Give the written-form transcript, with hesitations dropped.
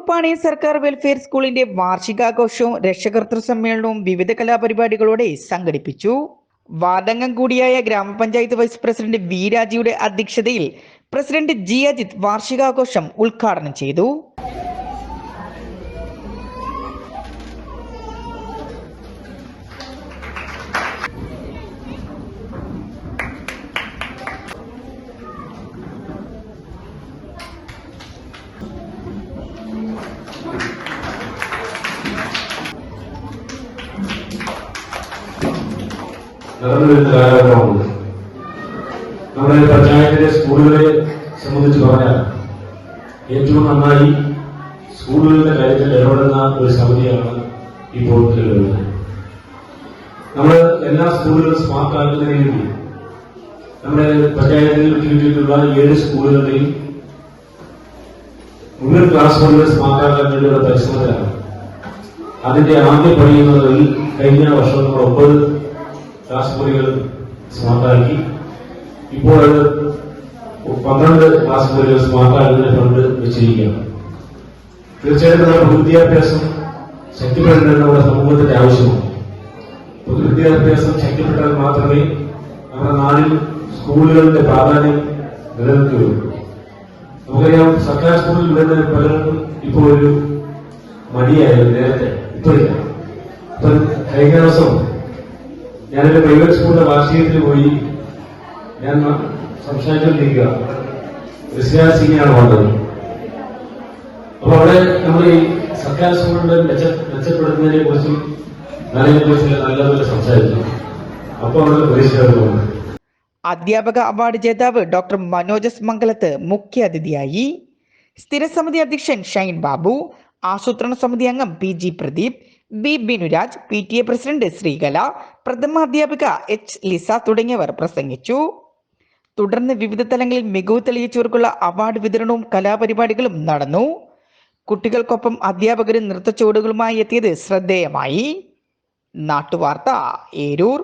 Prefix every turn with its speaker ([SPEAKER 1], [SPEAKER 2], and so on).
[SPEAKER 1] പാണിയ സർക്കാർ വെൽഫെയർ സ്കൂളിന്റെ വാർഷികാഘോഷവും രക്ഷകർതൃ സമ്മേളനവും വിവിധ കലാപരിപാടികളോടെ സംഘടിപ്പിച്ചു. വാർഡംഗം കൂടിയായ ഗ്രാമപഞ്ചായത്ത് വൈസ് പ്രസിഡന്റ് വി രാജിയുടെ അധ്യക്ഷതയിൽ പ്രസിഡന്റ് ജി അജിത് വാർഷികാഘോഷം ഉദ്ഘാടനം ചെയ്തു.
[SPEAKER 2] നടന്നുവരുന്ന കാലഘട്ടമുണ്ട്. നമ്മുടെ പഞ്ചായത്തിലെ സ്കൂളുകളെ സംബന്ധിച്ച് പറഞ്ഞാൽ ഏറ്റവും നന്നായി സ്കൂളുകളുടെ കാര്യത്തിൽ ഇടപെടുന്ന ഒരു സമിതിയാണ് ഇപ്പോൾ നിലവിലുള്ളത്. നമ്മൾ എല്ലാ സ്കൂളുകളും സ്മാർട്ട് ആക്കുന്നതിന് വേണ്ടി നമ്മുടെ പഞ്ചായത്തിൽ കിട്ടിയിട്ടുള്ള 7 സ്കൂളുകളുടെയും മുഴുവൻ ക്ലാസ് മുഴുവൻ സ്മാർട്ടാക്കാൻ വേണ്ടിയുള്ള പരിശ്രമത്തിലാണ്. അതിന്റെ ആദ്യ പണിയുന്നതിൽ കഴിഞ്ഞ വർഷം നമ്മൾ 9 ക്ലാസ് മുറികൾ സ്മാർട്ടാക്കി. ഇപ്പോൾ 12 ക്ലാസ് മുറികൾ സ്മാർട്ടാക്കുന്നതിന് ഫണ്ട് വെച്ചിരിക്കുകയാണ്. തീർച്ചയായിട്ടും നമ്മുടെ പൊതുവിദ്യാഭ്യാസം ശക്തിപ്പെടേണ്ടത് നമ്മുടെ സമൂഹത്തിന്റെ ആവശ്യമാണ്. പൊതുവിദ്യാഭ്യാസം ശക്തിപ്പെട്ടാൽ മാത്രമേ നമ്മുടെ നാടിൽ സ്കൂളുകളുടെ പ്രാധാന്യം നിലനിൽക്കുകയുള്ളൂ. നമുക്കറിയാം, സർക്കാർ സ്കൂളിൽ വരുന്ന പലർക്കും ഇപ്പോൾ ഒരു മടിയായിരുന്നു. നേരത്തെ ഇപ്പോഴില്ല. ഇപ്പൊ കഴിഞ്ഞ ദിവസം ഞാനൊരു പ്രൈവറ്റ് സ്കൂളിന്റെ വാർഷികത്തിൽ പോയി ഞാൻ സംസാരിച്ചുകൊണ്ടിരിക്കുക. വിശ്വാസിനെയാണ് വന്നത്. അപ്പൊ അവിടെ നമ്മൾ ഈ സർക്കാർ സ്കൂളിന്റെ മെച്ചപ്പെടുത്തുന്നതിനെ കുറിച്ചും അതിനെക്കുറിച്ചുള്ള നല്ലപോലെ സംസാരിച്ചു. അപ്പൊ അവിടെ പ്രതീക്ഷ.
[SPEAKER 1] അധ്യാപക അവാർഡ് ജേതാവ് ഡോക്ടർ മനോജ് എസ് മംഗലത്ത് മുഖ്യാതിഥിയായി. സ്ഥിരസമിതി അധ്യക്ഷൻ ഷൈൻ ബാബു, ആസൂത്രണ സമിതി അംഗം P G Pradeep, B Binuraj, PTA president Sreekala, പ്രഥമാധ്യാപിക എച്ച് ലിസ തുടങ്ങിയവർ പ്രസംഗിച്ചു. തുടർന്ന് വിവിധ തലങ്ങളിൽ മികവ് തെളിയിച്ചവർക്കുള്ള അവാർഡ് വിതരണവും കലാപരിപാടികളും നടന്നു. കുട്ടികൾക്കൊപ്പം അധ്യാപകരും നൃത്തച്ചുവടുകളുമായി എത്തിയത് ശ്രദ്ധേയമായി. നാട്ടുവാർത്ത, ഏരൂർ.